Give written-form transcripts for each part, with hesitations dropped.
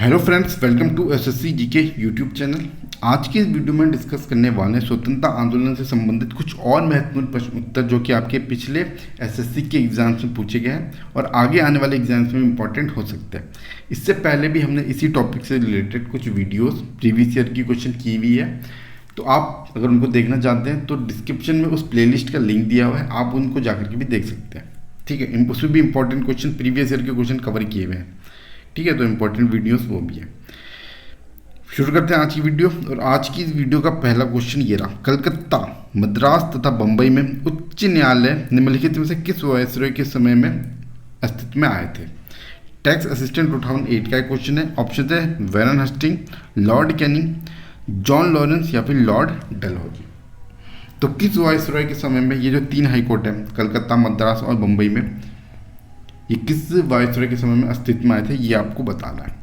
Hello friends, welcome to SSC GK YouTube channel. आज के इस वीडियो में डिस्कस करने वाले हैं स्वतंत्रता आंदोलन से संबंधित कुछ और महत्वपूर्ण प्रश्न उत्तर जो कि आपके पिछले एसएससी के एग्जाम्स में पूछे गए हैं और आगे आने वाले एग्जाम्स में इंपॉर्टेंट हो सकते हैं। इससे पहले भी हमने इसी टॉपिक से रिलेटेड कुछ वीडियोस प्रीवियस ईयर की क्वेश्चन की हुई है, तो आप अगर उनको देखना चाहते हैं तो डिस्क्रिप्शन में उस प्लेलिस्ट का लिंक दिया हुआ है, आप उनको जाकर के भी देख सकते हैं। ठीक है, उसमें भी इंपॉर्टेंट क्वेश्चन प्रीवियस ईयर के क्वेश्चन कवर किए हुए हैं। ठीक है, तो इंपॉर्टेंट वीडियोस वो भी है। शुरू करते हैं आज की वीडियो। और आज की इस वीडियो का पहला क्वेश्चन ये रहा, कलकत्ता, मद्रास तथा बंबई में उच्च न्यायालय निम्नलिखित में से किस वायसरॉय के समय में अस्तित्व में आए थे? टैक्स असिस्टेंट 2008 का एक क्वेश्चन है। ऑप्शन है Warren Hastings, Lord Canning, John Lawrence या फिर लॉर्ड डलहौजी। तो किस वायसरॉय के समय में ये जो तीन हाईकोर्ट है कलकत्ता, मद्रास और बंबई में, ये किस वायसरॉय के समय में अस्तित्व में आए थे, ये आपको बताना है।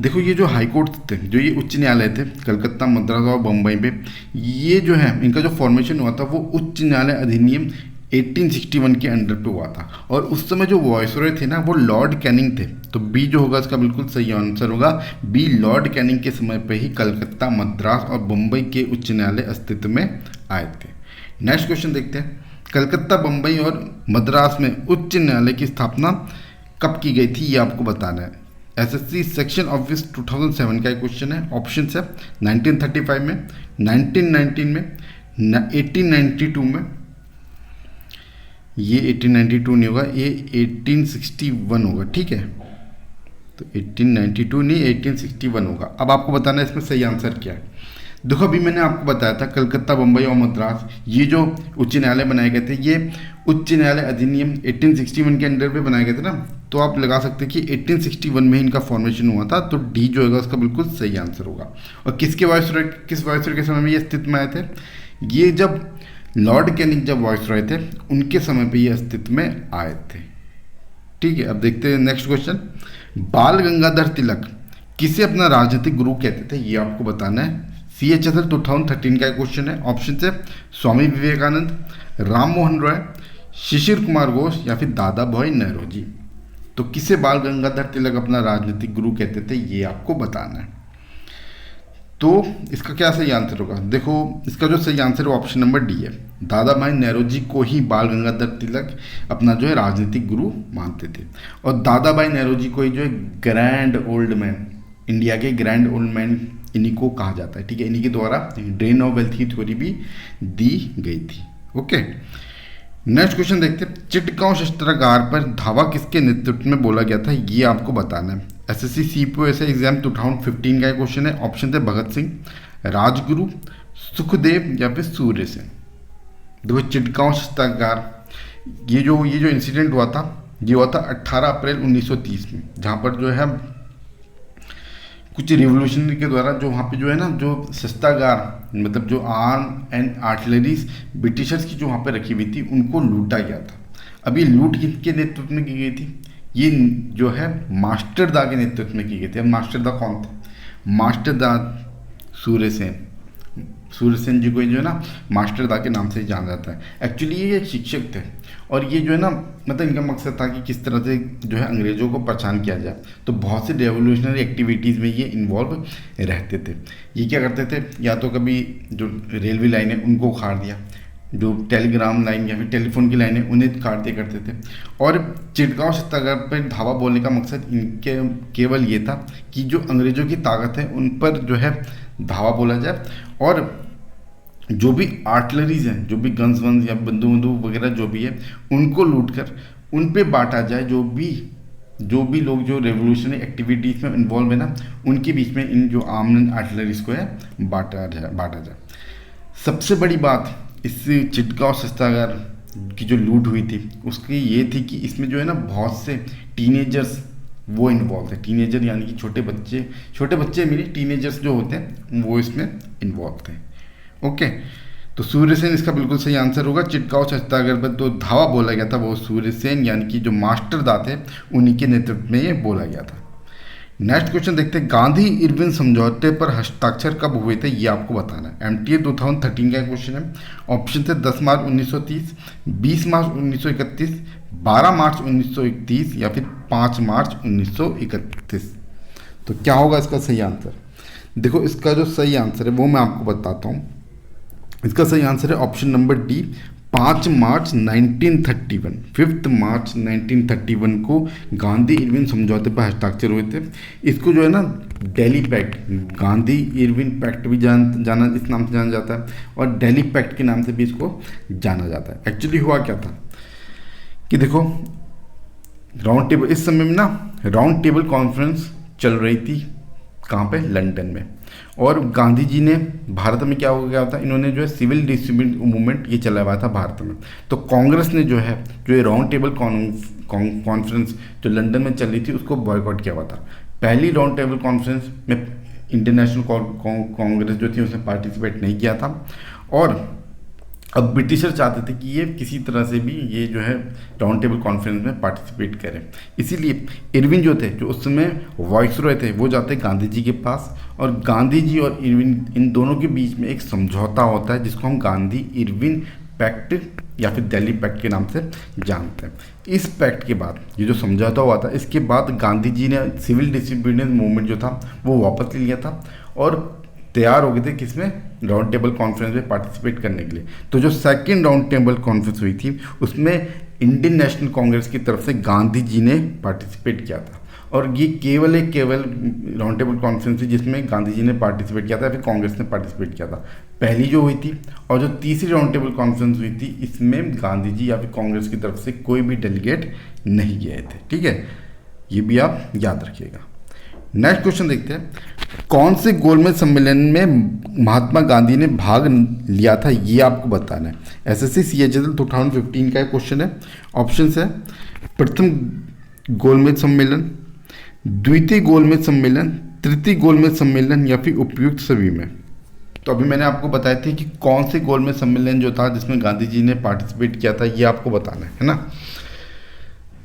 देखो, ये जो हाई कोर्ट थे, जो ये उच्च न्यायालय थे कलकत्ता, मद्रास और बम्बई में, ये जो है इनका जो फॉर्मेशन हुआ था वो उच्च न्यायालय अधिनियम 1861 के अंडर पे हुआ था। और उस समय जो वायसरॉय थे ना वो लॉर्ड कैनिंग थे। तो बी जो होगा इसका बिल्कुल सही आंसर होगा, बी लॉर्ड कैनिंग के समय पे ही कलकत्ता, मद्रास और बम्बई के उच्च न्यायालय अस्तित्व में आए थे। नेक्स्ट क्वेश्चन देखते हैं, कलकत्ता, बम्बई और मद्रास में उच्च न्यायालय की स्थापना कब की गई थी, ये आपको बताना है। एसएससी सेक्शन ऑफिस 2007 का एक क्वेश्चन है। ऑप्शन है 1935 में, 1919 में, 1892 में। ये 1892 नहीं होगा, ये 1861 होगा। ठीक है, तो 1892 नहीं, 1861 होगा। अब आपको बताना है इसमें सही आंसर क्या है। देखो, अभी मैंने आपको बताया था कलकत्ता, बम्बई और मद्रास ये जो उच्च न्यायालय बनाए गए थे, ये उच्च न्यायालय अधिनियम 1861 के अंडर पे बनाए गए थे ना। तो आप लगा सकते हैं कि 1861 में इनका फॉर्मेशन हुआ था। तो डी जो होगा उसका बिल्कुल सही आंसर होगा। और किस वायसरॉय के समय में ये अस्तित्व में आए थे? ये जब लॉर्ड कैनिंग जब वायसरॉय थे उनके समय पर ये अस्तित्व में आए थे। ठीक है, अब देखते हैं नेक्स्ट क्वेश्चन, बाल गंगाधर तिलक किसे अपना राजनीतिक गुरु कहते थे, ये आपको बताना है। CHSL 2013 का एक क्वेश्चन है। ऑप्शन है स्वामी विवेकानंद, राम मोहन रॉय, शिशिर कुमार घोष या फिर दादा भाई नौरोजी। तो किसे बाल गंगाधर तिलक अपना राजनीतिक गुरु कहते थे, ये आपको बताना है। तो इसका क्या सही आंसर होगा? देखो, इसका जो सही आंसर है ऑप्शन नंबर डी है, दादा भाई नौरोजी को ही बाल गंगाधर तिलक अपना जो है राजनीतिक गुरु मानते थे। और दादा भाई नौरोजी को ही जो है ग्रैंड ओल्ड मैन, इंडिया के ग्रैंड ओल्ड मैन इन्हीं को कहा जाता है। ठीक है, इन्हीं के द्वारा ड्रेन ऑफ वेल्थ की थ्योरी भी दी गई थी। ओके, नेक्स्ट क्वेश्चन देखते हैं, चिटगांव शस्त्रागार पर धावा किसके नेतृत्व में बोला गया था, ये आपको बताना है। एसएससी CPO एग्जाम 2015 का एक क्वेश्चन है। ऑप्शन है भगत सिंह, राजगुरु, सुखदेव या फिर सूर्य सेन। देखो, चिटगांव शस्त्रागार ये जो इंसिडेंट हुआ था, ये हुआ था 18 अप्रैल 1930 में, जहाँ पर जो है कुछ रिवोल्यूशनरी के द्वारा जो वहाँ पे जो है ना, जो शस्त्रागार मतलब जो आर्म एंड आर्टिलरीज ब्रिटिशर्स की जो वहाँ पे रखी हुई थी, उनको लूटा गया था। अब ये लूट किसके नेतृत्व में की गई थी? ये जो है मास्टर दा के नेतृत्व में की गई थी। अब मास्टर दा कौन थे? मास्टर दा सूर्य सेन जी को जो है ना मास्टर दा के नाम से जाना जाता है। एक्चुअली ये शिक्षक थे और ये जो है ना, मतलब इनका मकसद था कि किस तरह से जो है अंग्रेज़ों को परेशान किया जाए। तो बहुत से रेवोल्यूशनरी एक्टिविटीज़ में ये इन्वॉल्व रहते थे। ये क्या करते थे, या तो कभी जो रेलवे लाइन है उनको उखाड़ दिया, जो टेलीग्राम लाइन या फिर टेलीफोन की लाइन है उन्हें काट दिया करते थे। और चिटगांव शस्त्रागार पर धावा बोलने का मकसद इनके केवल ये था कि जो अंग्रेज़ों की ताकत है उन पर जो है धावा बोला जाए, और जो भी आर्टिलरीज हैं, जो भी गन्स वन्स या बंदूक वगैरह जो भी है, उनको लूट कर उन पे बांटा जाए। जो भी लोग जो रेवोल्यूशनरी एक्टिविटीज़ में इन्वॉल्व है ना, उनके बीच में इन जो आर्म एंड आर्टिलरीज को है बांटा जाए। सबसे बड़ी बात इस चिटगांव शस्त्रागार की जो लूट हुई थी उसकी ये थी कि इसमें जो है ना बहुत से टीनेजर्स वो इन्वॉल्व थे। टीनेजर यानी कि छोटे बच्चे मेरे टीनेजर्स जो होते हैं वो इसमें इन्वॉल्व थे। ओके, तो सूर्य सेन इसका बिल्कुल सही आंसर होगा। चिटगांव शस्त्रागार पर तो धावा बोला गया था वो सूर्य सेन यानी कि जो मास्टर दा थे उन्हीं के नेतृत्व में ये बोला गया था। नेक्स्ट क्वेश्चन देखते हैं, गांधी इरविन समझौते पर हस्ताक्षर कब हुए थे, ये आपको बताना है। MTA 2013 का क्वेश्चन है। ऑप्शन थे 10 मार्च 1930, 20 मार्च 1931, 12 मार्च 1931 या फिर 5 मार्च 1931। तो क्या होगा इसका सही आंसर? देखो इसका जो सही आंसर है वो मैं आपको बताता हूँ। इसका सही आंसर है ऑप्शन नंबर डी, 5 मार्च 1931। 5 मार्च 1931 को गांधी इरविन समझौते पर हस्ताक्षर हुए थे। इसको जो है ना Delhi pact, Gandhi Irwin pact भी जाना इस नाम से जाना जाता है, और दिल्ली पैक्ट के नाम से भी इसको जाना जाता है। एक्चुअली हुआ क्या था कि देखो राउंड टेबल, इस समय में ना राउंड टेबल कॉन्फ्रेंस चल रही थी, कहाँ पे? लंदन में। और गांधी जी ने भारत में क्या हो गया था, इन्होंने जो है सिविल डिसोबीडियंस मूवमेंट ये चलाया हुआ था भारत में। तो कांग्रेस ने जो है जो ये राउंड टेबल कॉन्फ्रेंस जो लंदन में चल रही थी उसको बॉयकॉट किया हुआ था। पहली राउंड टेबल कॉन्फ्रेंस में इंडियन नेशनल कांग्रेस जो थी उसने पार्टिसिपेट नहीं किया था, और अब ब्रिटिशर चाहते थे कि ये किसी तरह से भी ये जो है राउंड टेबल कॉन्फ्रेंस में पार्टिसिपेट करें। इसीलिए इरविन जो थे, जो उस समय वाइसरॉय थे, वो जाते गांधी जी के पास, और गांधी जी और इरविन इन दोनों के बीच में एक समझौता होता है जिसको हम गांधी इरविन पैक्ट या फिर दिल्ली पैक्ट के नाम से जानते हैं। इस पैक्ट के बाद ये जो समझौता हुआ था, इसके बाद गांधी जी ने सिविल डिसोबीडियंस मूवमेंट जो था वो वापस ले लिया था और तैयार हो गए थे किसमें? राउंड टेबल कॉन्फ्रेंस में पार्टिसिपेट करने के लिए। तो जो सेकंड राउंड टेबल कॉन्फ्रेंस हुई थी उसमें इंडियन नेशनल कांग्रेस की तरफ से गांधी जी ने पार्टिसिपेट किया था, और ये केवल राउंड टेबल कॉन्फ्रेंस थी जिसमें गांधी जी ने पार्टिसिपेट किया था, फिर कांग्रेस ने पार्टिसिपेट किया था पहली जो हुई थी। और जो तीसरी राउंड टेबल कॉन्फ्रेंस हुई थी इसमें गांधी जी या फिर कांग्रेस की तरफ से कोई भी डेलीगेट नहीं गए थे। ठीक है, ये भी आप याद रखिएगा। नेक्स्ट क्वेश्चन देखते हैं, कौन से गोलमेज सम्मेलन में महात्मा गांधी ने भाग लिया था, ये आपको बताना है। एसएससी सीएचएसएल 2015 का क्वेश्चन है। ऑप्शन है प्रथम गोलमेज सम्मेलन, द्वितीय गोलमेज सम्मेलन, तृतीय गोलमेज सम्मेलन, या फिर उपयुक्त सभी में। तो अभी मैंने आपको बताया था कि कौन से गोलमेज सम्मेलन जो था जिसमें गांधी जी ने पार्टिसिपेट किया था, ये आपको बताना है ना।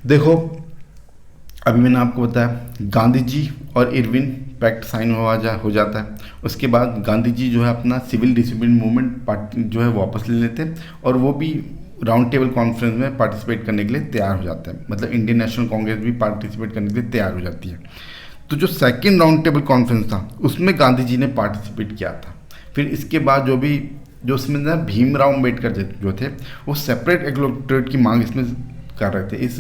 देखो अभी मैंने आपको बताया गांधी जी और इरविन पैक्ट साइन हो जाता है। उसके बाद गांधी जी जो है अपना सिविल डिसोबीडियंस मूवमेंट जो है वापस ले लेते हैं, और वो भी राउंड टेबल कॉन्फ्रेंस में पार्टिसिपेट करने के लिए तैयार हो जाते हैं। मतलब इंडियन नेशनल कांग्रेस भी पार्टिसिपेट करने के लिए तैयार हो जाती है। तो जो सेकेंड राउंड टेबल कॉन्फ्रेंस था उसमें गांधी जी ने पार्टिसिपेट किया था। फिर इसके बाद जो उसमें ना भीमराव अम्बेडकर जो थे वो सेपरेट इलेक्टोरेट की मांग इसमें कर रहे थे इस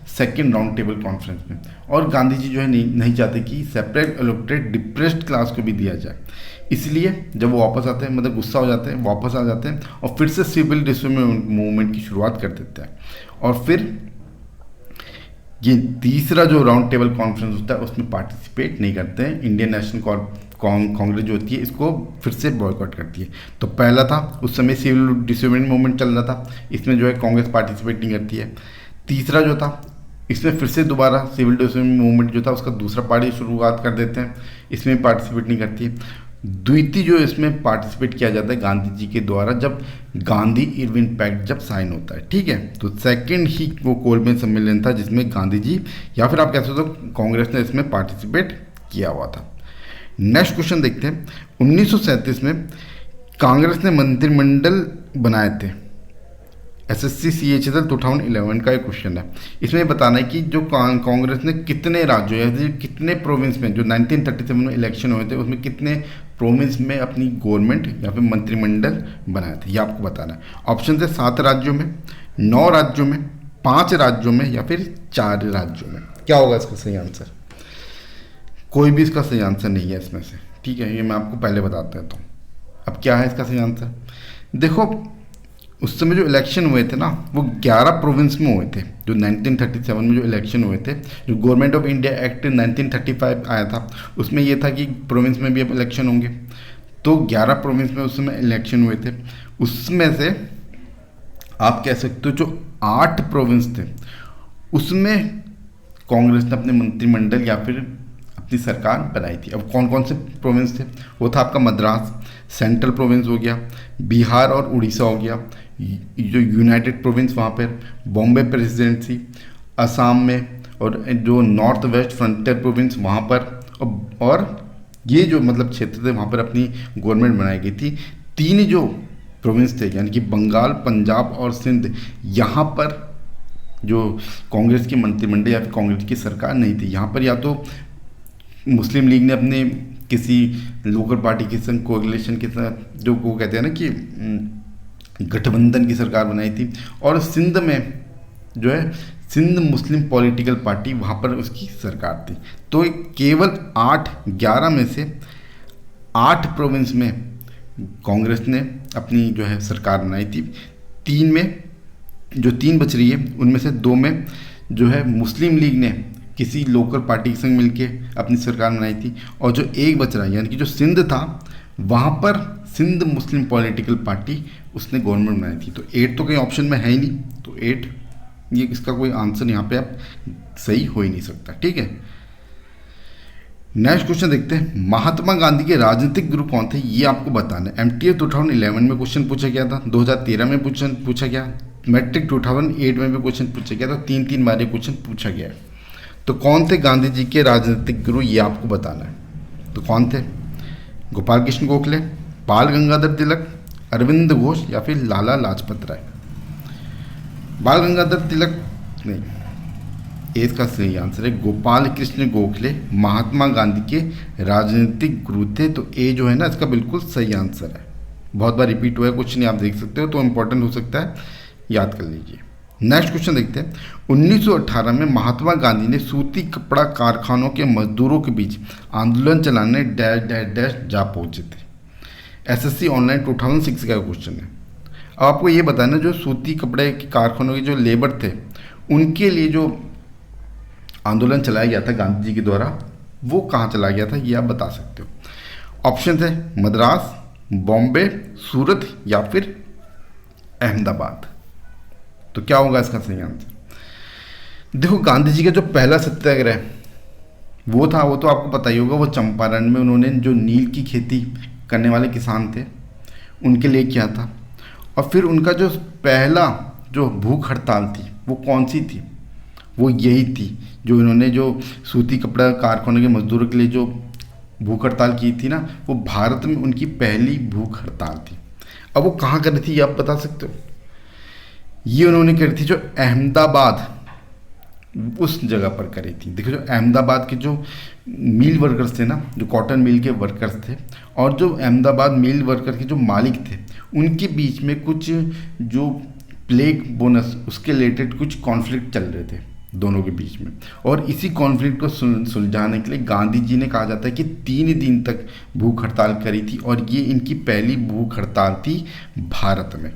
सेकेंड राउंड टेबल कॉन्फ्रेंस में, और गांधी जी जो है नहीं चाहते कि सेपरेट इलेक्टोरेट डिप्रेस्ड क्लास को भी दिया जाए। इसलिए जब वो वापस आते हैं, मतलब गुस्सा हो जाते हैं, वापस आ जाते हैं और फिर से सिविल डिसोबीडियंस मूवमेंट की शुरुआत कर देते हैं। और फिर ये तीसरा जो राउंड टेबल कॉन्फ्रेंस होता है उसमें पार्टिसिपेट नहीं करते हैं। इंडियन नेशनल कांग्रेस जो होती है इसको फिर से बॉयकॉट करती है। तो पहला था उस समय सिविल डिसोबीडियंस मूवमेंट चल रहा था, इसमें जो है कांग्रेस पार्टिसिपेट नहीं करती है। तीसरा जो था इसमें फिर से दोबारा सिविल डिसोबीडियंस मूवमेंट जो था उसका दूसरा पार्टी शुरुआत कर देते हैं, इसमें पार्टिसिपेट नहीं करती है। द्वितीय जो इसमें पार्टिसिपेट किया जाता है गांधी जी के द्वारा जब गांधी इरविन पैक्ट जब साइन होता है। ठीक है, तो सेकंड ही वो गोलमेज सम्मेलन था जिसमें गांधी जी या फिर आप कह सकते हो कांग्रेस ने इसमें पार्टिसिपेट किया हुआ था। नेक्स्ट क्वेश्चन देखते हैं, 1937 में कांग्रेस ने मंत्रिमंडल बनाए थे। एसएससी सीएचएसएल 2011 का एक क्वेश्चन है। इसमें बताना है कि जो कांग्रेस ने कितने राज्यों या कितने प्रोविंस में जो 1937 में इलेक्शन हुए थे उसमें कितने प्रोविंस में अपनी गवर्नमेंट या फिर मंत्रिमंडल बनाए थे, ये आपको बताना है। ऑप्शन है 7 राज्यों में, 9 राज्यों में, 5 राज्यों में, या फिर 4 राज्यों में। क्या होगा इसका सही आंसर? कोई भी इसका सही आंसर नहीं है इसमें से। ठीक है, ये मैं आपको पहले बता देता हूँ। अब क्या है इसका सही आंसर? देखो उस समय जो इलेक्शन हुए थे ना वो 11 प्रोविंस में हुए थे। जो 1937 में जो इलेक्शन हुए थे, जो गवर्नमेंट ऑफ इंडिया एक्ट 1935 आया था उसमें ये था कि प्रोविंस में भी अब इलेक्शन होंगे। तो 11 प्रोविंस में उस समय इलेक्शन हुए थे। उसमें से आप कह सकते हो जो 8 प्रोविंस थे उसमें कांग्रेस ने अपने मंत्रिमंडल या फिर अपनी सरकार बनाई थी। अब कौन कौन से प्रोविंस थे? वो था आपका मद्रास, सेंट्रल प्रोविंस हो गया, बिहार और उड़ीसा हो गया, जो यूनाइटेड प्रोविंस वहाँ पर, बॉम्बे प्रेसिडेंसी असम में, और जो नॉर्थ वेस्ट फ्रंटियर प्रोविंस वहाँ पर, और ये जो मतलब क्षेत्र थे वहाँ पर अपनी गवर्नमेंट बनाई गई थी। 3 जो प्रोविंस थे यानी कि बंगाल, पंजाब और सिंध, यहाँ पर जो कांग्रेस की मंत्रिमंडल या फिर कांग्रेस की सरकार नहीं थी। यहाँ पर या तो मुस्लिम लीग ने अपने किसी लोकल पार्टी के संग कोalition के साथ जो वो कहते हैं ना कि गठबंधन की सरकार बनाई थी, और सिंध में जो है सिंध मुस्लिम पॉलिटिकल पार्टी वहाँ पर उसकी सरकार थी। तो केवल 8-11 में से 8 प्रोविंस में कांग्रेस ने अपनी जो है सरकार बनाई थी। 3 में जो 3 बच रही है उनमें से 2 में जो है मुस्लिम लीग ने किसी लोकल पार्टी के संग मिलके अपनी सरकार बनाई थी, और जो एक बच रहा है यानी कि जो सिंध था वहाँ पर सिंध मुस्लिम पॉलिटिकल पार्टी उसने गवर्नमेंट बनाई थी। तो 8 तो कहीं ऑप्शन में है ही नहीं, तो 8 ये इसका कोई आंसर यहाँ पे आप सही हो ही नहीं सकता। ठीक है, नेक्स्ट क्वेश्चन देखते हैं। महात्मा गांधी के राजनीतिक गुरु कौन थे, ये आपको बताना है। MTA 2011 में क्वेश्चन पूछा गया था, 2013 में पूछा गया, मैट्रिक 2008 में भी क्वेश्चन पूछा गया था, 3 बार ये क्वेश्चन पूछा गया है। तो कौन थे गांधी जी के राजनीतिक गुरु, ये आपको बताना है। तो कौन थे, गोपाल कृष्ण गोखले, बाल गंगाधर तिलक, अरविंद घोष या फिर लाला लाजपत राय। बाल गंगाधर तिलक नहीं, इसका सही आंसर है गोपाल कृष्ण गोखले महात्मा गांधी के राजनीतिक गुरु थे। तो ए जो है ना इसका बिल्कुल सही आंसर है। बहुत बार रिपीट हुआ है क्वेश्चन, आप देख सकते हो, तो इंपॉर्टेंट हो सकता है, याद कर लीजिए। नेक्स्ट क्वेश्चन देखते हैं। 1918 में महात्मा गांधी ने सूती कपड़ा कारखानों के मजदूरों के बीच आंदोलन चलाने डैश डैश डैश जा पहुंचे थे। SSC ऑनलाइन 2006 का क्वेश्चन है। अब आपको ये बताना, जो सूती कपड़े के कारखानों के जो लेबर थे उनके लिए जो आंदोलन चलाया गया था गांधी जी के द्वारा, वो कहाँ चला गया था, ये आप बता सकते हो। ऑप्शन थे मद्रास, बॉम्बे, सूरत या फिर अहमदाबाद। तो क्या होगा इसका सही आंसर। देखो, गांधी जी का जो पहला सत्याग्रह वो था, वो तो आपको पता ही होगा, वो चंपारण में उन्होंने जो नील की खेती करने वाले किसान थे उनके लिए किया था। और फिर उनका जो पहला जो भूख हड़ताल थी वो कौन सी थी, वो यही थी जो इन्होंने जो सूती कपड़ा कारखाने के मजदूरों के लिए जो भूख हड़ताल की थी ना, वो भारत में उनकी पहली भूख हड़ताल थी। अब वो कहाँ करी थी, ये आप बता सकते हो। ये उन्होंने करी थी जो अहमदाबाद, उस जगह पर करी थी। देखो, जो अहमदाबाद के जो मिल वर्कर्स थे ना, जो कॉटन मिल के वर्कर्स थे, और जो अहमदाबाद मिल वर्कर के जो मालिक थे, उनके बीच में कुछ जो प्लेग बोनस उसके रिलेटेड कुछ कॉन्फ्लिक्ट चल रहे थे दोनों के बीच में। और इसी कॉन्फ्लिक्ट को सुलझाने के लिए गांधी जी ने, कहा जाता है कि 3 दिन तक भूख हड़ताल करी थी, और ये इनकी पहली भूख हड़ताल थी भारत में।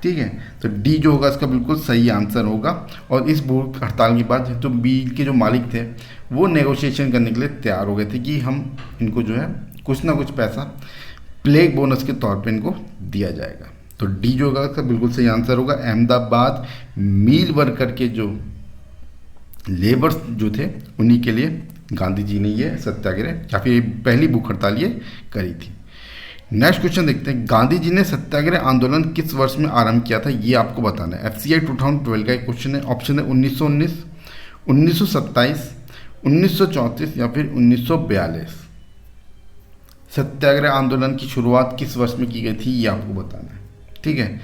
ठीक है, तो डी जो होगा इसका बिल्कुल सही आंसर होगा। और इस भूख हड़ताल के बाद जो मिल के जो मालिक थे वो नेगोशिएशन करने के लिए तैयार हो गए थे कि हम इनको जो है कुछ ना कुछ पैसा प्लेग बोनस के तौर पे इनको दिया जाएगा। तो डी जो होगा इसका बिल्कुल सही आंसर होगा। अहमदाबाद मिल वर्कर के जो लेबर्स जो थे उन्हीं के लिए गांधी जी ने ये सत्याग्रह या फिर पहली भूख हड़ताल ये करी थी। नेक्स्ट क्वेश्चन देखते हैं। गांधी जी ने सत्याग्रह आंदोलन किस वर्ष में आरंभ किया था, ये आपको बताना है। FCI 2012 का एक क्वेश्चन है। ऑप्शन है 1919, 1927, 1934 या फिर 1942। सत्याग्रह आंदोलन की शुरुआत किस वर्ष में की गई थी, ये आपको बताना है। ठीक है,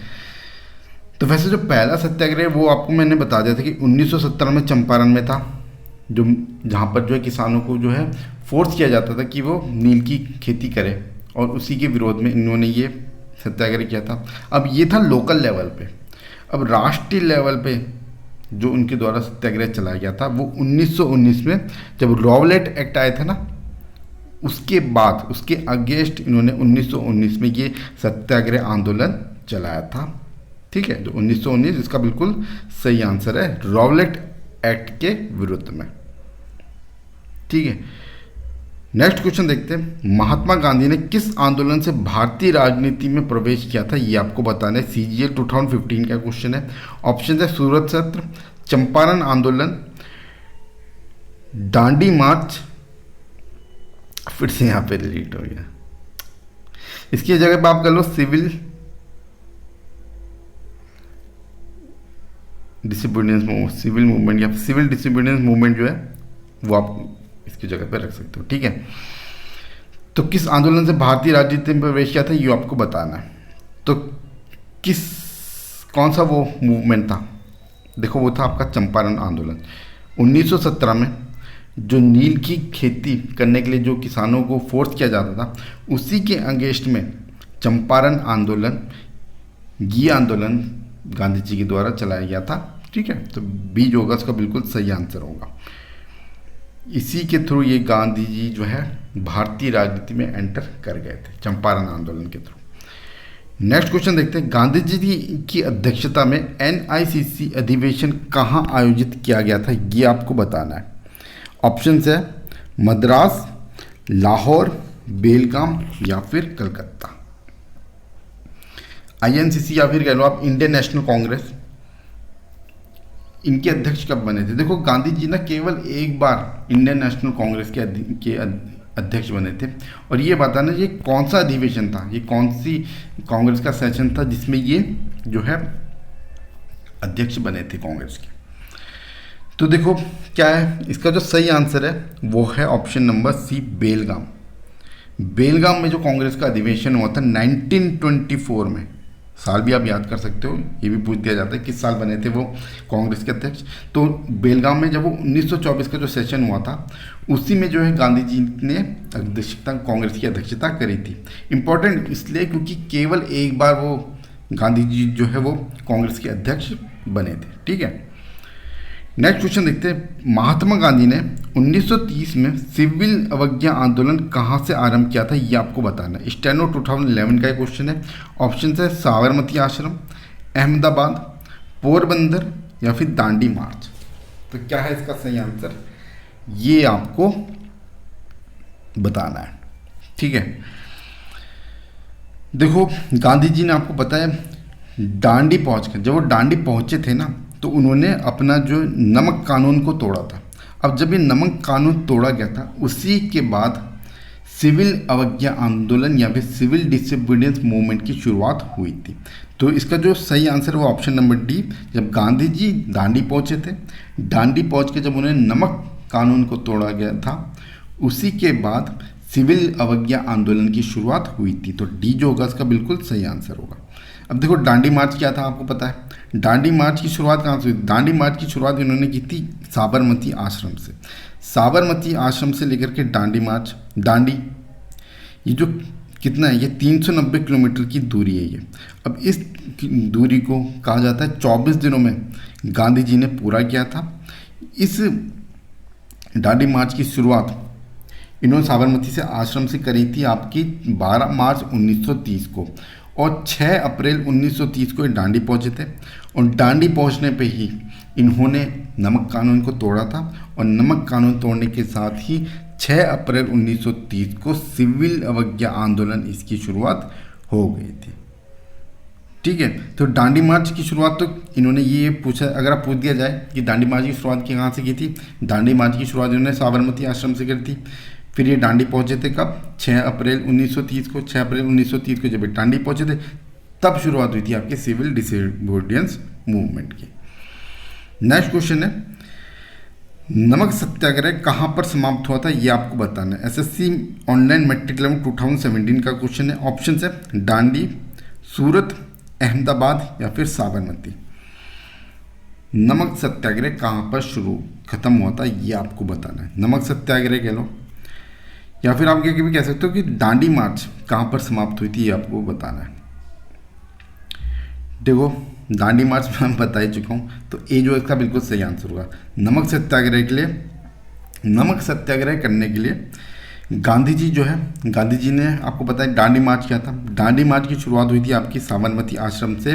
तो वैसे जो पहला सत्याग्रह वो आपको मैंने बता दिया था कि 1917 में चंपारण में था, जो जहाँ पर जो है किसानों को जो है फोर्स किया जाता था कि वो नील की खेती करें, और उसी के विरोध में इन्होंने ये सत्याग्रह किया था। अब ये था लोकल लेवल पे। अब राष्ट्रीय लेवल पे जो उनके द्वारा सत्याग्रह चलाया गया था वो 1919 में, जब रॉवलेट एक्ट आया था ना, उसके बाद उसके अगेंस्ट इन्होंने 1919 में ये सत्याग्रह आंदोलन चलाया था। ठीक है, जो 1919 इसका बिल्कुल सही आंसर है, रॉवलेट एक्ट के विरुद्ध में। ठीक है, नेक्स्ट क्वेश्चन देखते हैं। महात्मा गांधी ने किस आंदोलन से भारतीय राजनीति में प्रवेश किया था, ये आपको बताना है। CGL 2015 का क्वेश्चन है। ऑप्शन है सूरत सत्र, चंपारण आंदोलन, दांडी मार्च, फिर से यहाँ पे डिलीट हो गया, इसकी जगह पर आप कर लो सिविल डिसोबीडियंस सिविल मूवमेंट या सिविल डिसोबीडियंस मूवमेंट जो है वो आप इसकी जगह पर रख सकते हो। ठीक है, तो किस आंदोलन से भारतीय राजनीति में प्रवेश किया था ये आपको बताना है। तो कौन सा वो मूवमेंट था, देखो वो था आपका चंपारण आंदोलन। 1917 में जो नील की खेती करने के लिए जो किसानों को फोर्स किया जाता था, उसी के अगेंस्ट में चंपारण आंदोलन, ये आंदोलन गांधी जी के द्वारा चलाया गया था। ठीक है, तो बी जो होगा उसका बिल्कुल सही आंसर होगा। इसी के थ्रू ये गांधी जी जो है भारतीय राजनीति में एंटर कर गए थे, चंपारण आंदोलन के थ्रू। नेक्स्ट क्वेश्चन देखते हैं, गांधी जी की अध्यक्षता में एनआईसीसी अधिवेशन कहाँ आयोजित किया गया था, ये आपको बताना है। ऑप्शन है मद्रास, लाहौर, बेलगाम या फिर कलकत्ता। आईएनसीसी या फिर कह लो आप इंडियन नेशनल कांग्रेस, इनके अध्यक्ष कब बने थे? देखो गांधी जी ना केवल एक बार इंडियन नेशनल कांग्रेस के अध्यक्ष बने थे, और ये बताना ये कौन सा अधिवेशन था, ये कौन सी कांग्रेस का सेशन था जिसमें ये जो है अध्यक्ष बने थे कांग्रेस के। तो देखो क्या है इसका जो सही आंसर है वो है ऑप्शन नंबर सी, बेलगाम। बेलगाम में जो कांग्रेस का अधिवेशन हुआ था 1924 में, साल भी आप याद कर सकते हो, ये भी पूछ दिया जाता है किस साल बने थे वो कांग्रेस के अध्यक्ष। तो बेलगाम में जब वो 1924 का जो सेशन हुआ था उसी में जो है गांधी जी ने अध्यक्षता, कांग्रेस की अध्यक्षता करी थी। इम्पोर्टेंट इसलिए क्योंकि केवल एक बार वो गांधी जी जो है वो कांग्रेस के अध्यक्ष बने थे। ठीक है, नेक्स्ट क्वेश्चन देखते हैं, महात्मा गांधी ने 1930 में सिविल अवज्ञा आंदोलन कहाँ से आरंभ किया था, ये आपको बताना है। स्टेनो 2011 का क्वेश्चन है। ऑप्शन है साबरमती आश्रम, अहमदाबाद, पोरबंदर या फिर दांडी मार्च। तो क्या है इसका सही आंसर, ये आपको बताना है। ठीक है, देखो गांधी जी ने आपको बताया दांडी पहुंचकर, जब वो दांडी पहुंचे थे ना तो उन्होंने अपना जो नमक कानून को तोड़ा था। अब जब ये नमक कानून तोड़ा गया था उसी के बाद सिविल अवज्ञा आंदोलन या फिर सिविल डिसोबीडियंस मूवमेंट की शुरुआत हुई थी। तो इसका जो सही आंसर वो ऑप्शन नंबर डी, जब गांधी जी दांडी पहुंचे थे, दांडी पहुंच के जब उन्हें नमक कानून को तोड़ा गया था उसी के बाद सिविल अवज्ञा आंदोलन की शुरुआत हुई थी। तो डी जो होगा इसका बिल्कुल सही आंसर होगा। अब देखो दांडी मार्च क्या था आपको पता है, दांडी मार्च की शुरुआत कहाँ से हुई? दांडी मार्च की शुरुआत इन्होंने की थी साबरमती आश्रम से। साबरमती आश्रम से लेकर के दांडी मार्च, दांडी ये जो कितना है, ये 390 किलोमीटर की दूरी है ये। अब इस दूरी को कहा जाता है 24 दिनों में गांधी जी ने पूरा किया था। इस दांडी मार्च की शुरुआत इन्होंने साबरमती से आश्रम से करी थी आपकी 12 मार्च 1930 को, और 6 अप्रैल 1930 को ये दांडी पहुंचे थे। और दांडी पहुंचने पे ही इन्होंने नमक कानून को तोड़ा था, और नमक कानून तोड़ने के साथ ही 6 अप्रैल 1930 को सिविल अवज्ञा आंदोलन इसकी शुरुआत हो गई थी। ठीक है, तो दांडी मार्च की शुरुआत तो इन्होंने ये पूछा, अगर आप पूछ दिया जाए कि दांडी मार्च की शुरुआत कहाँ से की थी, दांडी मार्च की शुरुआत इन्होंने साबरमती आश्रम से करी थी। फिर ये दांडी पहुंचे थे कब? 6 अप्रैल 1930 को। 6 अप्रैल 1930 को जब दांडी पहुंचे थे तब शुरुआत हुई थी आपके सिविल डिसोबीडियंस मूवमेंट की। नेक्स्ट क्वेश्चन है, नमक सत्याग्रह कहाँ पर समाप्त हुआ था, ये आपको बताना है। एसएससी ऑनलाइन मैट्रिक लेवल 2017 का क्वेश्चन है। ऑप्शन है दांडी, सूरत, अहमदाबाद या फिर साबरमती। नमक सत्याग्रह कहाँ पर खत्म हुआ था ये आपको बताना है। नमक सत्याग्रह कह लो या फिर आप ये भी कह सकते हो कि दांडी मार्च कहाँ पर समाप्त हुई थी ये आपको बताना है। देखो दांडी मार्च मैं बता ही चुका हूँ, तो ए जो इसका बिल्कुल सही आंसर होगा। नमक सत्याग्रह के लिए, नमक सत्याग्रह करने के लिए गांधी जी जो है, गांधी जी ने आपको पता है दांडी मार्च क्या था। दांडी मार्च की शुरुआत हुई थी आपकी साबरमती आश्रम से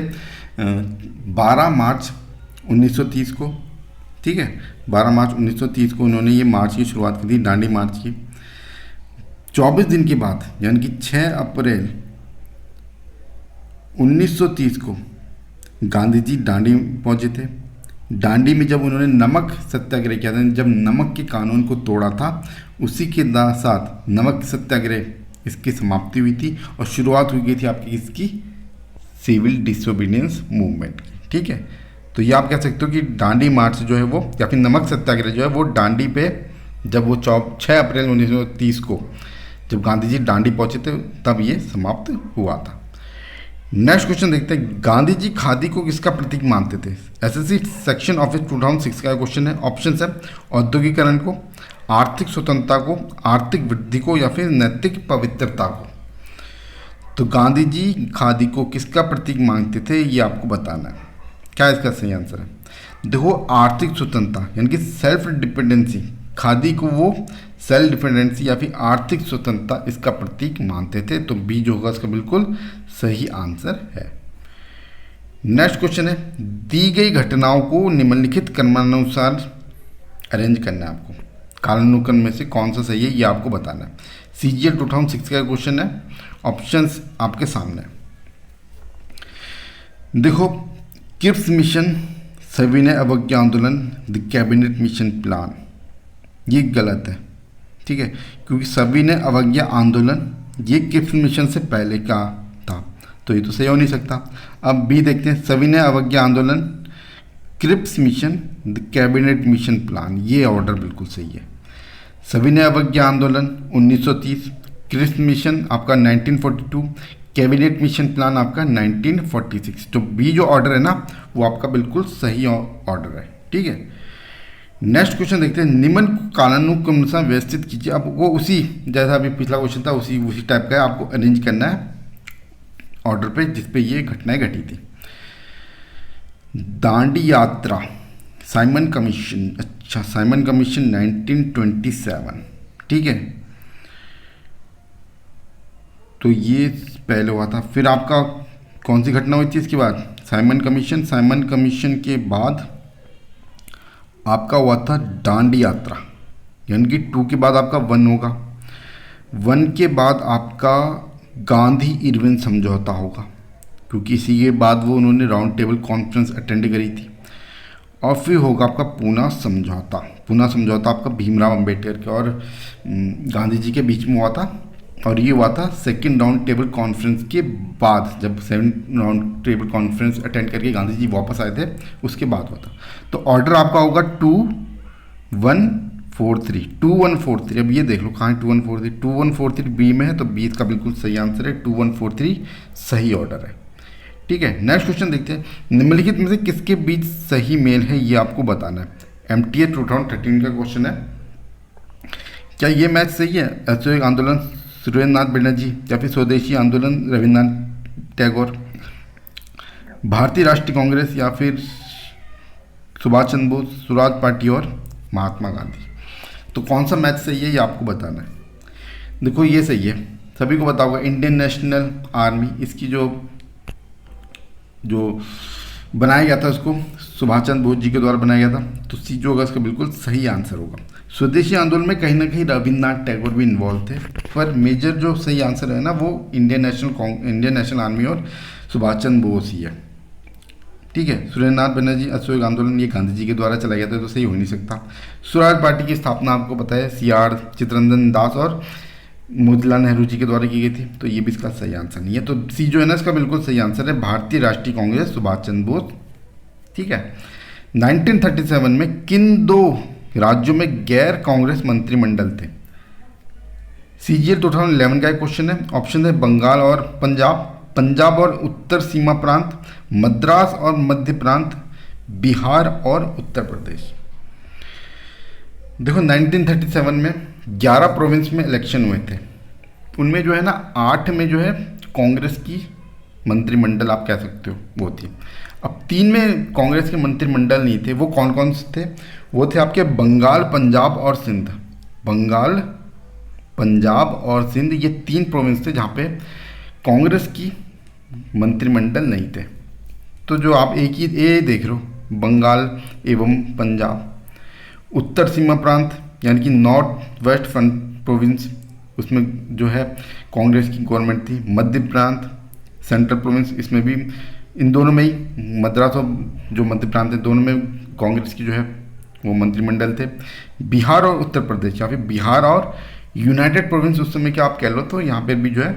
12 मार्च 1930 को। ठीक है, 12 मार्च 1930 को उन्होंने ये मार्च की शुरुआत की थी, दांडी मार्च की। 24 दिन के बाद यानी कि 6 अप्रैल 1930 को गांधी जी दांडी पहुंचे थे। दांडी में जब उन्होंने नमक सत्याग्रह किया था, जब नमक के कानून को तोड़ा था, उसी के साथ नमक सत्याग्रह इसकी समाप्ति हुई थी और शुरुआत हुई गई थी आपकी इसकी सिविल डिसोबीडियंस मूवमेंट की। ठीक है, तो ये आप कह सकते हो कि दांडी मार्च जो है वो या फिर नमक सत्याग्रह जो है वो दांडी पे जब वो 6 अप्रैल 1930 को जब गांधी जी दांडी पहुंचे थे तब ये समाप्त हुआ था। नेक्स्ट क्वेश्चन देखते हैं, गांधी जी खादी को किसका प्रतीक मानते थे? एसएससी सेक्शन ऑफिस 2006 का क्वेश्चन है। ऑप्शन है औद्योगिकरण को, आर्थिक स्वतंत्रता को, आर्थिक वृद्धि को, या फिर नैतिक पवित्रता को? तो गांधी जी खादी को किसका प्रतीक मानते थे, ये आपको बताना है। क्या इसका सही आंसर है? देखो, आर्थिक स्वतंत्रता यानी कि सेल्फ डिपेंडेंसी, खादी को वो सेल्फ डिपेंडेंसी या फिर आर्थिक स्वतंत्रता इसका प्रतीक मानते थे। तो बी जो होगा इसका बिल्कुल सही आंसर है। नेक्स्ट क्वेश्चन है, दी गई घटनाओं को निम्नलिखित क्रमानुसार अरेंज करना है आपको। कालानुक्रम में से कौन सा सही है ये आपको बताना है। CGL 2006 का क्वेश्चन है। ऑप्शंस आपके सामने है। देखो, क्रिप्स मिशन, सविनय अवज्ञा आंदोलन, द कैबिनेट मिशन प्लान, ये गलत है, ठीक है, क्योंकि सविनय अवज्ञा आंदोलन ये क्रिप्स मिशन से पहले का था, तो ये तो सही हो नहीं सकता। अब बी देखते हैं, सविनय अवज्ञा आंदोलन, Cripps mission, the cabinet mission plan, ये ऑर्डर बिल्कुल सही है। सविनय अवज्ञा आंदोलन 1930, क्रिप्स मिशन आपका 1942, कैबिनेट मिशन प्लान आपका 1946। तो बी जो ऑर्डर है ना वो आपका बिल्कुल सही ऑर्डर है, ठीक है। नेक्स्ट क्वेश्चन देखते हैं, निम्न कालानुक्रम अनुसार व्यवस्थित कीजिए। अब वो उसी जैसा अभी पिछला क्वेश्चन था उसी टाइप का है, आपको अरेंज करना है ऑर्डर पे जिसपे ये घटनाएं घटी थी। दांडी यात्रा, साइमन कमीशन, अच्छा साइमन कमीशन 1927, ठीक है, तो ये पहले हुआ था। फिर आपका कौन सी घटना हुई थी इसके बाद? Simon commission. साइमन कमीशन के बाद आपका हुआ था दांडी यात्रा, यानी कि 2 के बाद आपका 1 होगा। 1 के बाद आपका गांधी इरविन समझौता होगा, क्योंकि इसी के बाद वो उन्होंने राउंड टेबल कॉन्फ्रेंस अटेंड करी थी। और फिर होगा आपका पूना समझौता। पूना समझौता आपका भीमराव अंबेडकर के और गांधी जी के बीच में हुआ था, और ये हुआ था सेकंड राउंड टेबल कॉन्फ्रेंस के बाद, जब 7 राउंड टेबल कॉन्फ्रेंस अटेंड करके गांधी जी वापस आए थे उसके बाद हुआ था। तो ऑर्डर आपका होगा 2143, 2143। अब ये देख लो कहाँ है 2143, 2143 बी में है, तो बी इसका बिल्कुल सही आंसर है, 2143 सही ऑर्डर है, ठीक है। नेक्स्ट क्वेश्चन देखते हैं, निम्नलिखित में से किसके बीच सही मेल है ये आपको बताना है। MTA 2013 का क्वेश्चन है। क्या ये मैच सही है? असहयोग आंदोलन सुरेंद्रनाथ बनर्जी, या फिर स्वदेशी आंदोलन रविन्द्रनाथ टैगोर, भारतीय राष्ट्रीय कांग्रेस, या फिर सुभाष चंद्र बोस, स्वराज पार्टी और महात्मा गांधी? तो कौन सा मैच सही है ये आपको बताना है। देखो ये सही है, सभी को पता होगा, इंडियन नेशनल आर्मी, इसकी जो बनाया गया था उसको सुभाष चंद्र बोस जी के द्वारा बनाया गया था, तो सी जो होगा इसका बिल्कुल सही आंसर होगा। स्वदेशी आंदोलन में कहीं ना कहीं रविन्द्रनाथ टैगोर भी इन्वॉल्व थे, पर मेजर जो सही आंसर है ना वो इंडियन नेशनल आर्मी और सुभाष चंद्र बोस ही है, ठीक है। सुरेंद्रनाथ बनर्जी असहयोग आंदोलन ये गांधी जी के द्वारा चलाया गया था, तो सही हो नहीं सकता। स्वराज पार्टी की स्थापना आपको पता है CR चित्तरंजन दास और मोतीलाल नेहरू जी के द्वारा की गई थी, तो ये भी इसका सही आंसर नहीं है। तो सी जो है ना इसका बिल्कुल सही आंसर है, भारतीय राष्ट्रीय कांग्रेस, सुभाष चंद्र बोस, ठीक है। 1937 में किन 2 राज्यों में गैर कांग्रेस मंत्रिमंडल थे? CGL 2011 का एक क्वेश्चन है। ऑप्शन है बंगाल और पंजाब, पंजाब और उत्तर सीमा प्रांत, मद्रास और मध्य प्रांत, बिहार और उत्तर प्रदेश। देखो 1937 में 11 प्रोविंस में इलेक्शन हुए थे, उनमें जो है ना 8 में जो है कांग्रेस की मंत्रिमंडल आप कह सकते हो वो थी। अब 3 में कांग्रेस के मंत्रिमंडल नहीं थे, वो कौन कौन से थे? वो थे आपके बंगाल, पंजाब और सिंध। बंगाल, पंजाब और सिंध, ये 3 प्रोविंस थे जहाँ पे कांग्रेस की मंत्रिमंडल नहीं थे। तो जो आप एक ही ए देख रहे हो, बंगाल एवं पंजाब। उत्तर सीमा प्रांत यानी कि नॉर्थ वेस्ट फ्रंट प्रोविंस, उसमें जो है कांग्रेस की गवर्नमेंट थी। मध्य प्रांत, सेंट्रल प्रोविंस, इसमें भी इन दोनों में ही मद्रास और जो मध्य प्रांत है दोनों में कांग्रेस की जो है वो मंत्रिमंडल थे। बिहार और उत्तर प्रदेश, या फिर बिहार और यूनाइटेड प्रोविंस उस समय क्या आप कह लो, तो यहाँ पर भी जो है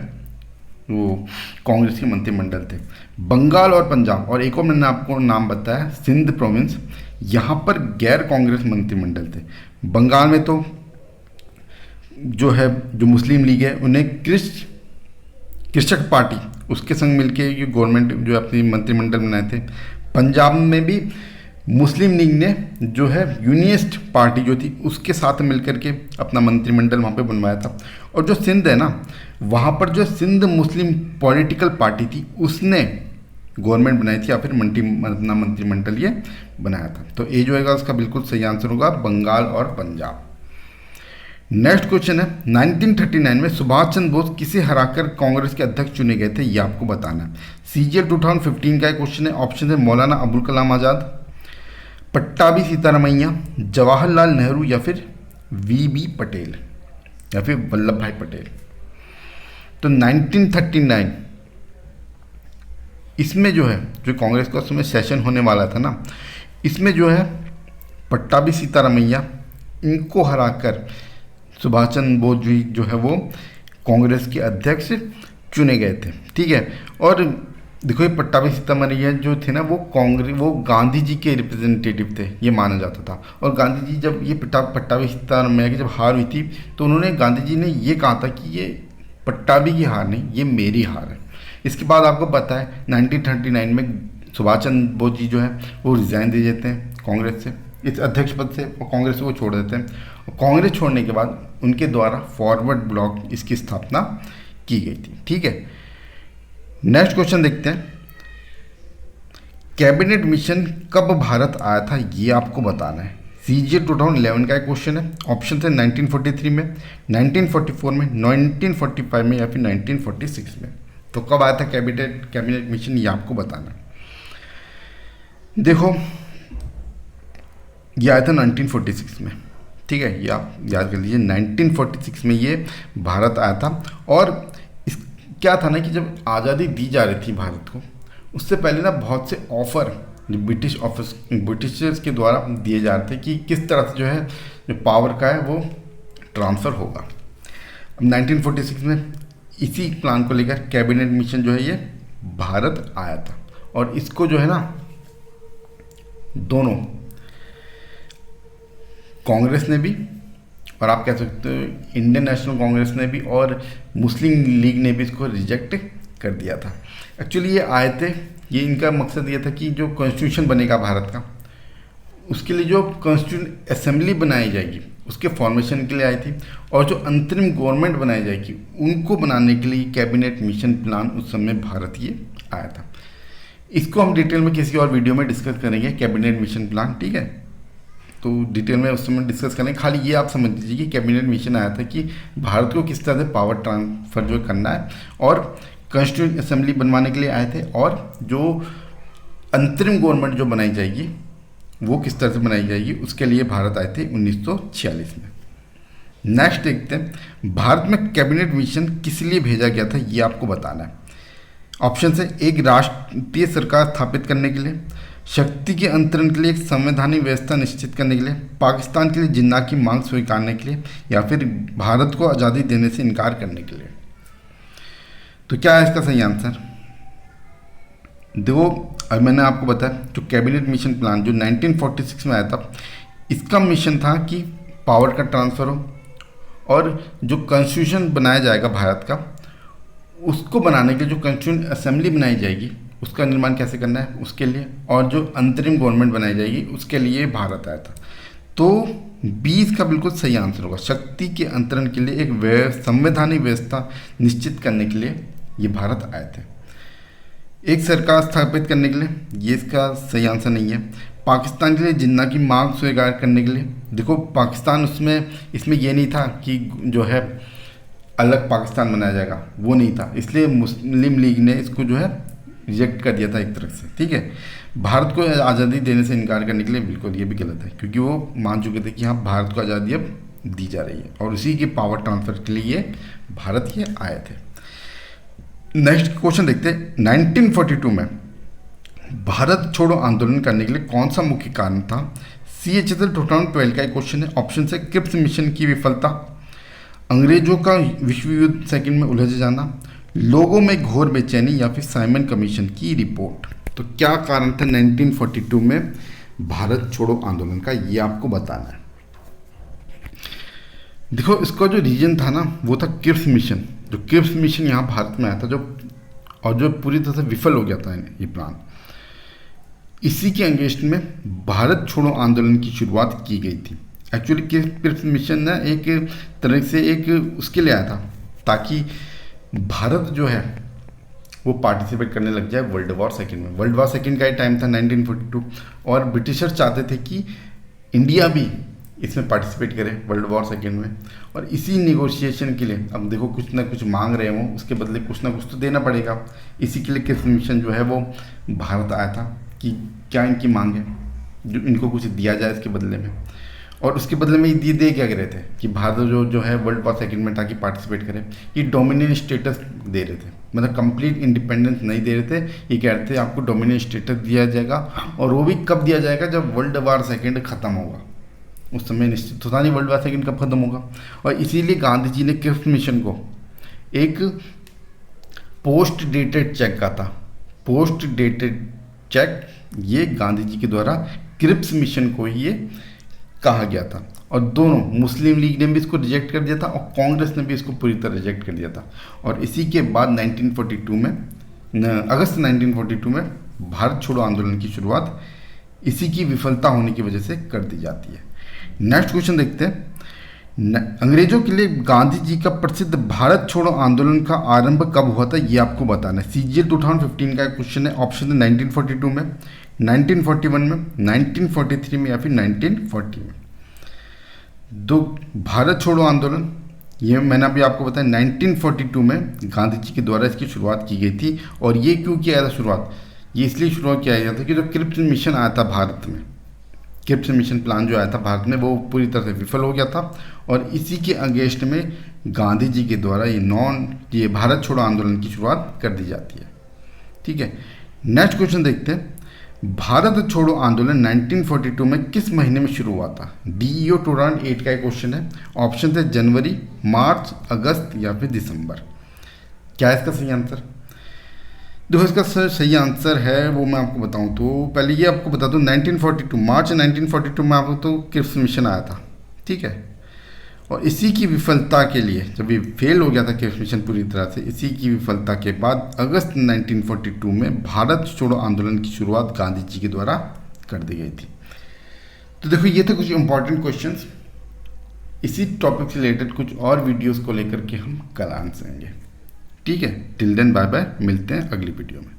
वो कांग्रेस के मंत्रिमंडल थे। बंगाल और पंजाब, और एक और मैंने आपको नाम बताया सिंध प्रोविंस, यहाँ पर गैर कांग्रेस मंत्रिमंडल थे। बंगाल में तो जो है जो मुस्लिम लीग है उन्हें कृषक पार्टी उसके संग मिलके ये गवर्नमेंट जो अपनी मंत्रिमंडल बनाए थे। पंजाब में भी मुस्लिम लीग ने जो है यूनियनिस्ट पार्टी जो थी उसके साथ मिलकर के अपना मंत्रिमंडल वहाँ पे बनवाया था। और जो सिंध है ना, वहाँ पर जो सिंध मुस्लिम पॉलिटिकल पार्टी थी उसने गवर्नमेंट बनाई थी या फिर अपना मंत्रिमंडल ये बनाया था। तो ये जो है उसका बिल्कुल सही आंसर होगा बंगाल और पंजाब। नेक्स्ट क्वेश्चन है 1939 में सुभाष चंद्र बोस किसे हराकर कांग्रेस के अध्यक्ष चुने गए थे, ये आपको बताना है। सीजीएल 2015 का क्वेश्चन है। ऑप्शन है मौलाना अबुल कलाम आज़ाद, पट्टाभी सीतारामैया, जवाहरलाल नेहरू या फिर वीबी पटेल या फिर वल्लभ भाई पटेल। तो 1939 इसमें जो है जो कांग्रेस का उसमें सेशन होने वाला था ना, इसमें जो है पट्टाभी सीतारामैया इनको हराकर सुभाष चंद्र बोस जी जो है वो कांग्रेस के अध्यक्ष चुने गए थे। ठीक है। और देखो ये पट्टाभी सीतारामैया जो थे ना वो गांधी जी के रिप्रेजेंटेटिव थे ये माना जाता था। और गांधी जी जब ये पट्टाभी सीतारामैया की जब हार हुई थी तो उन्होंने गांधी जी ने ये कहा था कि ये पट्टाभी की हार नहीं, ये मेरी हार है। इसके बाद आपको पता है 1939 में सुभाष चंद्र बोस जी जो है वो रिज़ाइन दे देते हैं कांग्रेस से, इस अध्यक्ष पद से, और कांग्रेस को छोड़ देते हैं। और कांग्रेस छोड़ने के बाद उनके द्वारा फॉरवर्ड ब्लॉक इसकी स्थापना की गई थी। ठीक है। नेक्स्ट क्वेश्चन देखते हैं। कैबिनेट मिशन कब भारत आया था, ये आपको बताना है। सीजीएल 2011 का एक क्वेश्चन है। ऑप्शन है 1943 में, 1944 में, 1945 में या फिर 1946 में। तो कब आया था कैबिनेट मिशन, ये आपको बताना है। देखो ये आया था 1946 में। ठीक है, ये आप याद कर लीजिए 1946 में ये भारत आया था। और इस क्या था ना कि जब आज़ादी दी जा रही थी भारत को, उससे पहले ना बहुत से ऑफर जो ब्रिटिशर्स के द्वारा दिए जा रहे थे कि किस तरह से जो है जो पावर का है वो ट्रांसफ़र होगा। अब 1946 में इसी प्लान को लेकर कैबिनेट मिशन जो है ये भारत आया था। और इसको जो है ना दोनों कांग्रेस ने भी, और आप कह सकते हो इंडियन नेशनल कांग्रेस ने भी, और मुस्लिम लीग ने भी इसको रिजेक्ट कर दिया था। एक्चुअली ये आए थे, ये इनका मकसद ये था कि जो कॉन्स्टिट्यूशन बनेगा भारत का, उसके लिए जो कॉन्स्टिट्यूशन असेंबली बनाई जाएगी उसके फॉर्मेशन के लिए आई थी। और जो अंतरिम गवर्नमेंट बनाई जाएगी उनको बनाने के लिए कैबिनेट मिशन प्लान उस समय भारत ये आया था। इसको हम डिटेल में किसी और वीडियो में डिस्कस करेंगे कैबिनेट मिशन प्लान। ठीक है, तो डिटेल में उस समय डिस्कस करेंगे। खाली ये आप समझ लीजिए कि कैबिनेट मिशन आया था कि भारत को किस तरह से पावर ट्रांसफर जो करना है, और कॉन्स्टिट्यूंट असेंबली बनवाने के लिए आए थे, और जो अंतरिम गवर्नमेंट जो बनाई जाएगी वो किस तरह से बनाई जाएगी उसके लिए भारत आए थे 1946 में। नेक्स्ट देखते हैं, भारत में कैबिनेट मिशन किस लिए भेजा गया था, ये आपको बताना है। ऑप्शन है एक राष्ट्रीय सरकार स्थापित करने के लिए, शक्ति के अंतरण के लिए, एक संवैधानिक व्यवस्था निश्चित करने के लिए, पाकिस्तान के लिए जिन्ना की मांग स्वीकारने के लिए, या फिर भारत को आज़ादी देने से इनकार करने के लिए। तो क्या है इसका सही आंसर? देखो अब मैंने आपको बताया जो कैबिनेट मिशन प्लान जो 1946 में आया था, इसका मिशन था कि पावर का ट्रांसफ़र हो, और जो कॉन्स्टिट्यूशन बनाया जाएगा भारत का उसको बनाने के लिए जो कॉन्स्टिट्यूंट असेंबली बनाई जाएगी उसका निर्माण कैसे करना है उसके लिए, और जो अंतरिम गवर्नमेंट बनाई जाएगी उसके लिए भारत आया था। तो 20 का बिल्कुल सही आंसर होगा। शक्ति के अंतरण के लिए एक संवैधानिक व्यवस्था निश्चित करने के लिए ये भारत आए थे। एक सरकार स्थापित करने के लिए, ये इसका सही आंसर नहीं है। पाकिस्तान के लिए जिन्ना की मांग स्वीकार करने के लिए, देखो पाकिस्तान इसमें ये नहीं था कि जो है अलग पाकिस्तान बनाया जाएगा, वो नहीं था, इसलिए मुस्लिम लीग ने इसको जो है रिजेक्ट कर दिया था एक तरह से। ठीक है, भारत को आज़ादी देने से इनकार करने के लिए बिल्कुल ये भी गलत है, क्योंकि वो मान चुके थे कि हाँ भारत को आज़ादी अब दी जा रही है, और उसी के पावर ट्रांसफर के लिए भारत ये आए थे। नेक्स्ट क्वेश्चन देखते हैं, 1942 में भारत छोड़ो आंदोलन करने के लिए कौन सा मुख्य कारण था? CHSL 2012 का एक क्वेश्चन है। ऑप्शन है क्रिप्स मिशन की विफलता, अंग्रेजों का विश्व युद्ध सेकंड में उलझ जाना, लोगों में घोर बेचैनी, या फिर साइमन कमीशन की रिपोर्ट। तो क्या कारण था 1942 में भारत छोड़ो आंदोलन का, ये आपको बताना है। देखो इसका जो रीजन था ना वो था क्रिप्स मिशन। जो क्रिप्स मिशन यहाँ भारत में आया था जो पूरी तरह से विफल हो गया था ये प्लान। इसी के अगेंस्ट में भारत छोड़ो आंदोलन की शुरुआत की गई थी। एक्चुअली क्रिप्स मिशन ना एक तरह से एक उसके लिए आया था ताकि भारत जो है वो पार्टिसिपेट करने लग जाए वर्ल्ड वॉर सेकेंड में। वर्ल्ड वॉर सेकेंड का ही टाइम था 1942 और ब्रिटिशर्स चाहते थे कि इंडिया भी इसमें पार्टिसिपेट करे वर्ल्ड वॉर सेकेंड में। और इसी निगोशिएशन के लिए अब देखो कुछ ना कुछ मांग रहे हो, उसके बदले कुछ ना कुछ तो देना पड़ेगा। इसी के लिए क्रिप्स मिशन जो है वो भारत आया था कि क्या इनकी मांग है, जो इनको कुछ दिया जाए इसके बदले में। और उसके बदले में ये दे क्या रहे थे कि भारत जो है वर्ल्ड वॉर सेकेंड में ताकि पार्टिसिपेट करे, ये डोमिनेंट स्टेटस दे रहे थे, मतलब कंप्लीट इंडिपेंडेंस नहीं दे रहे थे। ये कह रहे थे आपको डोमिनेंट स्टेटस दिया जाएगा, और वो भी कब दिया जाएगा, जब वर्ल्ड वॉर सेकेंड खत्म होगा। उस समय निश्चित होता नहीं वर्ल्ड वॉर सेकेंड कब खत्म होगा। और इसीलिए गांधी जी ने क्रिप्स मिशन को एक पोस्ट डेटेड चेक का था। पोस्ट डेटेड चेक ये गांधी जी के द्वारा क्रिप्स मिशन को ही ये कहा गया था। और दोनों, मुस्लिम लीग ने भी इसको रिजेक्ट कर दिया था और कांग्रेस ने भी इसको पूरी तरह रिजेक्ट कर दिया था। और इसी के बाद 1942 में अगस्त 1942 में भारत छोड़ो आंदोलन की शुरुआत इसी की विफलता होने की वजह से कर दी जाती है। नेक्स्ट क्वेश्चन देखते हैं। अंग्रेजों के लिए गांधी जी का प्रसिद्ध भारत छोड़ो आंदोलन का आरंभ कब हुआ था, ये आपको बताना है। सीजीएल 2015 का क्वेश्चन है। ऑप्शन है 1942 में, 1941 में, 1943 में या फिर 1940 में। दो भारत छोड़ो आंदोलन, ये मैंने अभी आपको बताया 1942 में गांधी जी के द्वारा इसकी शुरुआत की गई थी। और ये क्यों किया गया था शुरुआत, ये इसलिए शुरुआत किया गया था कि जो क्रिप्स मिशन आया था भारत में, क्रिप्स मिशन प्लान जो आया था भारत में, वो पूरी तरह से विफल हो गया था। और इसी के अगेंस्ट में गांधी जी के द्वारा ये भारत छोड़ो आंदोलन की शुरुआत कर दी जाती है। ठीक है, नेक्स्ट क्वेश्चन देखते हैं। भारत छोड़ो आंदोलन 1942 में किस महीने में शुरू हुआ था? DEO 2008 का एक क्वेश्चन है। ऑप्शन थे जनवरी, मार्च, अगस्त या फिर दिसंबर। क्या है इसका सही आंसर? देखो इसका सही आंसर है वो मैं आपको बताऊं तो पहले ये आपको बता दूं 1942 मार्च 1942 में आपको तो क्रिप्स मिशन आया था। ठीक है, और इसी की विफलता के लिए जब ये फेल हो गया था क्रिप्स मिशन पूरी तरह से, इसी की विफलता के बाद अगस्त 1942 में भारत छोड़ो आंदोलन की शुरुआत गांधी जी के द्वारा कर दी गई थी। तो देखो ये थे कुछ इंपॉर्टेंट क्वेश्चंस। इसी टॉपिक से रिलेटेड कुछ और वीडियोस को लेकर के हम कल आंसर देंगे। ठीक है, टिल देन बाय बाय, मिलते हैं अगली वीडियो में।